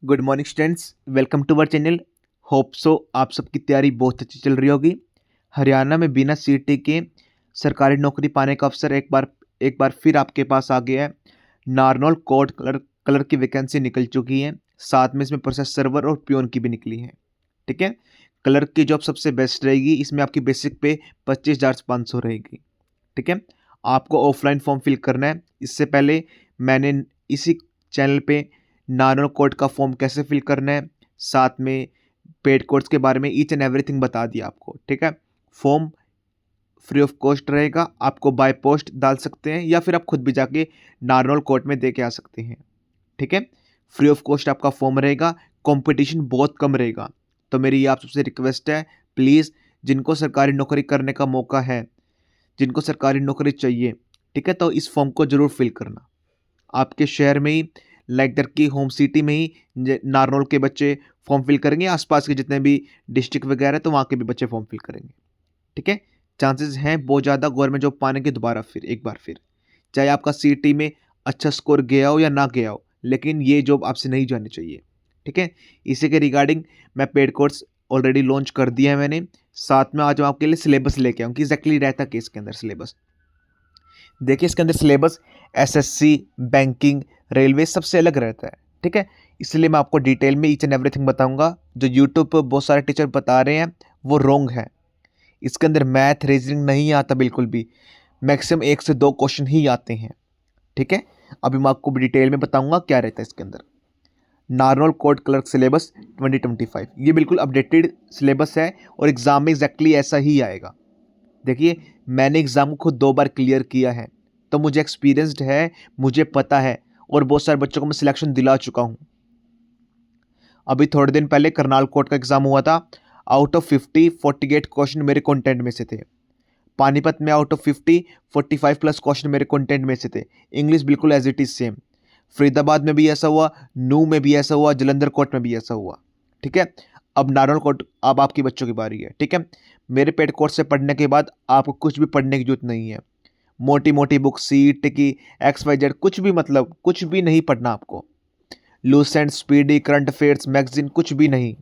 Good morning students, welcome to our channel. Hope so आप सबकी तैयारी बहुत अच्छी चल रही होगी। हरियाणा में बिना सीटी के सरकारी नौकरी पाने का अवसर एक बार फिर आपके पास आ गया है। नारनौल कोड कलर की वैकेंसी निकल चुकी है, साथ में इसमें प्रोसेस सर्वर और पियोन की भी निकली है। ठीक है, कलर की जॉब सबसे बेस्ट रहेगी। इसमें आपकी बेसिक पे 25,500 रहेगी। ठीक है, आपको ऑफलाइन फॉर्म फिल करना है। इससे पहले मैंने इसी चैनल पे नारनौल कोड का फॉर्म कैसे फिल करना है, साथ में पेड कोर्स के बारे में ईच एंड एवरीथिंग बता दिया आपको। ठीक है, फॉर्म फ्री ऑफ कॉस्ट रहेगा, आपको बाय पोस्ट डाल सकते हैं या फिर आप खुद भी जाके नारनौल कोर्ट में दे के आ सकते हैं। ठीक है, फ्री ऑफ कॉस्ट आपका फॉर्म रहेगा। कंपटीशन बहुत कम रहेगा, तो मेरी ये आप सबसे रिक्वेस्ट है, प्लीज़ जिनको सरकारी नौकरी करने का मौका है, जिनको सरकारी नौकरी चाहिए, ठीक है, तो इस फॉर्म को ज़रूर फिल करना। आपके शहर में ही, लाइक दैट की होम सिटी में ही नारनौल के बच्चे फॉर्म फिल करेंगे, आसपास के जितने भी डिस्ट्रिक्ट वगैरह तो वहाँ के भी बच्चे फॉर्म फिल करेंगे। ठीक है, चांसेस हैं बहुत ज़्यादा गवर्नमेंट जॉब पाने के दोबारा फिर एक बार फिर, चाहे आपका सीटी में अच्छा स्कोर गया हो या ना गया हो, लेकिन ये जॉब आपसे नहीं जानी चाहिए। ठीक है, इसी के रिगार्डिंग मैं पेड कोर्स ऑलरेडी लॉन्च कर दिया है मैंने। साथ में आज मैं आपके लिए सिलेबस लेके आऊँ कि एग्जैक्टली रहता कि इसके अंदर सिलेबस। देखिए, इसके अंदर सिलेबस एसएससी, बैंकिंग, रेलवे सबसे अलग रहता है। ठीक है, इसलिए मैं आपको डिटेल में ईच एंड एवरीथिंग बताऊंगा। जो यूट्यूब पर बहुत सारे टीचर बता रहे हैं वो रॉन्ग है। इसके अंदर मैथ रीजनिंग नहीं आता बिल्कुल भी, मैक्सिमम 1 से 2 क्वेश्चन ही आते हैं। ठीक है, अभी मैं आपको डिटेल में बताऊंगा क्या रहता है इसके अंदर। नारनौल कोड क्लर्क सिलेबस 2025 ये बिल्कुल अपडेटेड सिलेबस है और एग्जाम में एग्जैक्टली ऐसा ही आएगा। देखिए, मैंने एग्ज़ाम को खुद 2 बार क्लियर किया है, तो मुझे एक्सपीरियंस्ड है, मुझे पता है, और बहुत सारे बच्चों को मैं सिलेक्शन दिला चुका हूँ। अभी थोड़े दिन पहले करनाल कोर्ट का एग्ज़ाम हुआ था। आउट ऑफ 50 48 क्वेश्चन मेरे कंटेंट में से थे। पानीपत में आउट ऑफ 50 45 प्लस क्वेश्चन मेरे कंटेंट में से थे। इंग्लिश बिल्कुल as it is same. Faridabad में भी ऐसा हुआ, नूह में भी ऐसा हुआ, जलंधर कोर्ट में भी ऐसा हुआ। ठीक है, अब नारनौल कोर्ट, अब आपकी बच्चों की बारी है। ठीक है, मेरे पेड कोर्स से पढ़ने के बाद आपको कुछ भी पढ़ने की जरूरत नहीं है। मोटी मोटी बुक सीट की XYZ कुछ भी, मतलब कुछ भी नहीं पढ़ना आपको। Lucent, speedy, current affairs, magazine कुछ भी नहीं।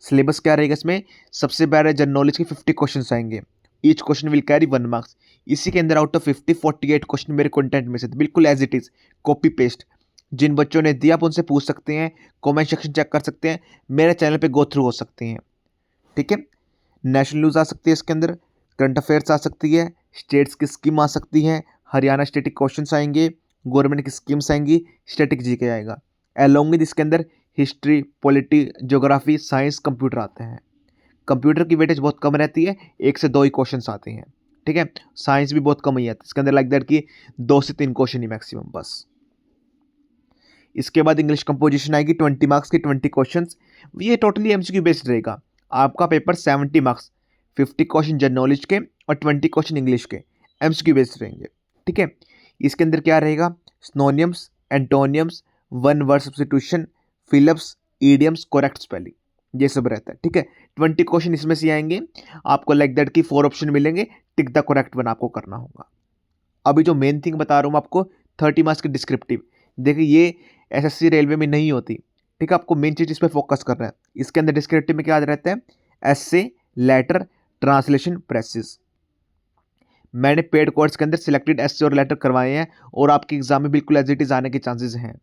सिलेबस क्या रहेगा इसमें? सबसे पहले जनरल नॉलेज के 50 क्वेश्चन आएंगे। Each question will carry 1 marks. इसी के अंदर आउट ऑफ 50 48 क्वेश्चन मेरे कंटेंट में से थे, बिल्कुल as it is, copy paste. जिन बच्चों ने दिया आप उनसे पूछ सकते हैं, कमेंट सेक्शन चेक कर सकते हैं, मेरे चैनल पे गो थ्रू हो सकते हैं। ठीक है, नेशनल न्यूज़ आ सकती है इसके अंदर, करंट अफेयर्स आ सकती है, स्टेट्स की स्कीम आ सकती है, हरियाणा स्टेटिक क्वेश्चंस आएंगे, गवर्नमेंट की स्कीम्स आएंगी, स्टेटिक जीके आएगा। अलोंग विद इसके अंदर history, polity, geography, science, computer आते हैं। कंप्यूटर की वेटेज बहुत कम रहती है, 1 से 2 ही क्वेश्चन आते हैं। ठीक है, साइंस भी बहुत कम ही आती है इसके अंदर, लाइक दैट की 2 से 3 क्वेश्चन ही मैक्सिमम बस। इसके बाद इंग्लिश कंपोजिशन आएगी, 20 मार्क्स की 20 क्वेश्चन। ये टोटली MCQ बेस्ड रहेगा। आपका paper 70 marks, 50 question general knowledge के और 20 क्वेश्चन इंग्लिश के MCQ बेस्ड रहेंगे। ठीक है, इसके अंदर क्या रहेगा? Synonyms, एंटोनियम्स, one word substitution, fill-ups, idioms, correct spelling, ये सब रहता है। ठीक है, 20 क्वेश्चन इसमें से आएंगे। आपको लाइक दैट की 4 ऑप्शन मिलेंगे, टिक द करेक्ट वन आपको करना होगा। अभी जो मेन थिंग बता रहा हूँ आपको, 30 मार्क्स की डिस्क्रिप्टिव। देखिए, ये SSC रेलवे में नहीं होती। ठीक है, आपको मेन चीज़ इस पर फोकस करना है। इसके अंदर डिस्क्रिप्टिव में क्या रहता है? एसे, लेटर, ट्रांसलेशन, प्रेसिस। मैंने पेड कोर्स के अंदर सिलेक्टेड एसे और लेटर करवाए हैं और आपके एग्जाम में बिल्कुल एज इट इज आने के चांसेस हैं।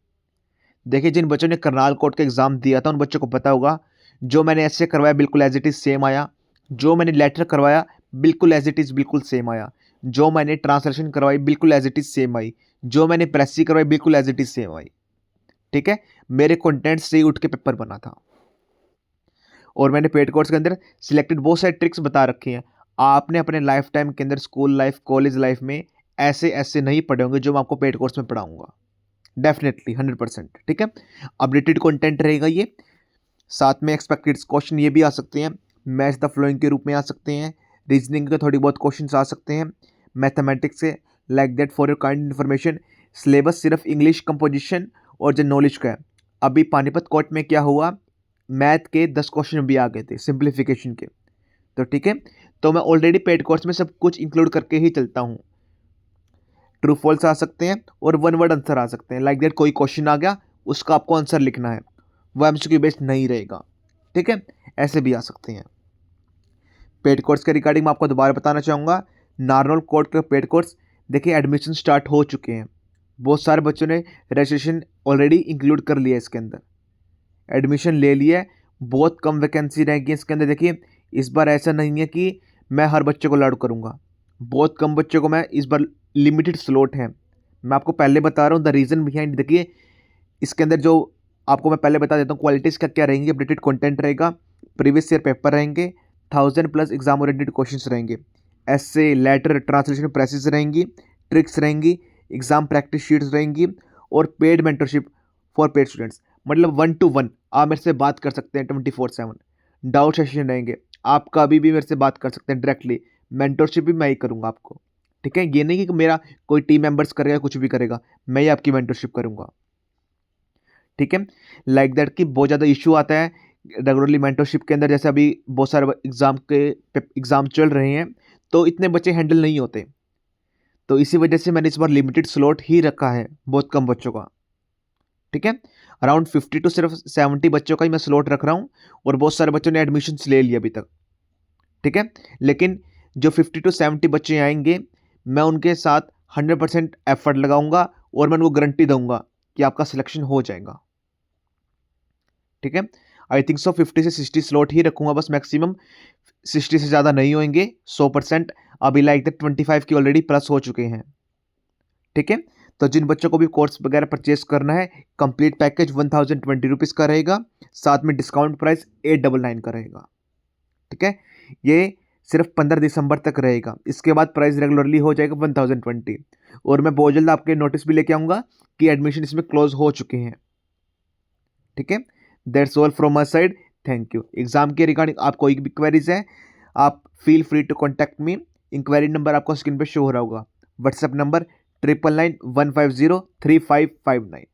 देखिए, जिन बच्चों ने करनाल कोर्ट का एग्जाम दिया था उन बच्चों को पता होगा, जो मैंने एसे करवाया बिल्कुल एज इट इज सेम आया, जो मैंने लेटर करवाया बिल्कुल एज इट इज बिल्कुल सेम आया, जो मैंने ट्रांसलेशन करवाई बिल्कुल एज इट इज सेम आई, जो मैंने प्रेसी करवाई बिल्कुल एज इट इज सेम आई। ठीक है, मेरे कंटेंट से ही उठ के पेपर बना था। और मैंने पेड कोर्स के अंदर सिलेक्टेड बहुत सारे ट्रिक्स बता रखे हैं। आपने अपने लाइफ टाइम के अंदर, स्कूल लाइफ, कॉलेज लाइफ में ऐसे ऐसे नहीं पढ़े होंगे जो मैं आपको पेड कोर्स में पढ़ाऊंगा, डेफिनेटली 100%। ठीक है, अपडेटेड कंटेंट रहेगा ये। साथ में एक्सपेक्टेड क्वेश्चन ये भी आ सकते हैं, मैच द फ्लोइंग के रूप में आ सकते हैं, रीजनिंग के थोड़ी बहुत क्वेश्चन आ सकते हैं, मैथमेटिक्स से, like that for your kind information. Syllabus सिर्फ इंग्लिश कंपोजिशन और जनरल नॉलेज का है। अभी पानीपत कोर्ट में क्या हुआ, मैथ के 10 क्वेश्चन भी आ गए थे सिंप्लीफिकेशन के। तो ठीक है, तो मैं ऑलरेडी पेड कोर्स में सब कुछ इंक्लूड करके ही चलता हूँ। ट्रू फॉल्स आ सकते हैं और वन वर्ड आंसर आ सकते हैं, लाइक दैट कोई क्वेश्चन आ गया, उसका आपको आंसर लिखना है, वो एमसीक्यू बेस्ड नहीं रहेगा। ठीक है, ऐसे भी आ सकते हैं। पेड कोर्स के रिगार्डिंग मैं आपको दोबारा बताना चाहूँगा, नार्मल कोड के पेड कोर्स देखिए एडमिशन स्टार्ट हो चुके हैं, बहुत सारे बच्चों ने रजिस्ट्रेशन ऑलरेडी इंक्लूड कर लिया है, इसके अंदर एडमिशन ले लिया है, बहुत कम वैकेंसी रहेगी इसके अंदर। देखिए इस बार ऐसा नहीं है कि मैं हर बच्चे को अलाउड करूँगा, बहुत कम बच्चों को मैं इस बार, लिमिटेड स्लॉट है। मैं आपको पहले बता रहा हूँ द रीज़न बिहाइंड। देखिए इसके अंदर जो आपको मैं पहले बता देता हूँ, क्वालिटीज़ क्या क्या रहेंगी, अपडेटेड कंटेंट रहेगा, प्रीवियस ईयर पेपर रहेंगे, 1000+ एग्जाम ओरिएंटेड क्वेश्चंस रहेंगे, ऐसे लेटर ट्रांसलेशन प्रेसेस रहेंगी, ट्रिक्स रहेंगी, एग्जाम प्रैक्टिस शीट्स रहेंगी, और paid mentorship for paid students, मतलब 1 to 1 आप मेरे से बात कर सकते हैं 24/7। डाउट सेशन रहेंगे, आप कभी भी मेरे से बात कर सकते हैं डायरेक्टली, मेंटरशिप भी मैं ही करूँगा आपको। ठीक है, ये नहीं कि मेरा कोई टीम मेंबर्स करेगा कुछ भी करेगा, मैं ही आपकी मेंटरशिप करूँगा। ठीक है, लाइक दैट कि बहुत ज़्यादा इशू आता है रेगुलरली मेंटरशिप के अंदर, जैसे अभी बहुत सारे एग्ज़ाम चल रहे हैं, तो इतने बच्चे हैंडल नहीं होते, तो इसी वजह से मैंने इस बार लिमिटेड स्लॉट ही रखा है, बहुत कम बच्चों का। ठीक है, अराउंड 50 to सिर्फ 70 बच्चों का ही मैं स्लॉट रख रहा हूँ, और बहुत सारे बच्चों ने एडमिशन्स ले लिए अभी तक। ठीक है, लेकिन जो 50 to 70 बच्चे आएंगे, मैं उनके साथ 100% एफर्ट लगाऊंगा, और मैं उनको गारंटी दूंगा कि आपका सिलेक्शन हो जाएगा। ठीक है, आई थिंक सो 50 से 60 स्लॉट ही रखूंगा बस, मैक्सिमम 60 से ज़्यादा नहीं होंगे 100%। अभी लाइक दैट 25 की ऑलरेडी प्लस हो चुके हैं। ठीक है, तो जिन बच्चों को भी कोर्स वगैरह परचेस करना है, कंप्लीट पैकेज 1020 रुपीज़ का रहेगा, साथ में डिस्काउंट प्राइस 899 का रहेगा। ठीक है, ये सिर्फ 15 दिसंबर तक रहेगा, इसके बाद प्राइस रेगुलरली हो जाएगा 1020। और मैं बहुत जल्द आपके नोटिस भी लेके आऊँगा कि एडमिशन इसमें क्लोज हो चुके हैं। ठीक है, that's all from my side, thank you. Exam के रिगार्डिंग आप कोई भी क्वेरीज है, आप feel free to contact me. Inquiry number आपको स्क्रीन पे शो हो रहा होगा, व्हाट्सएप नंबर 9991503559।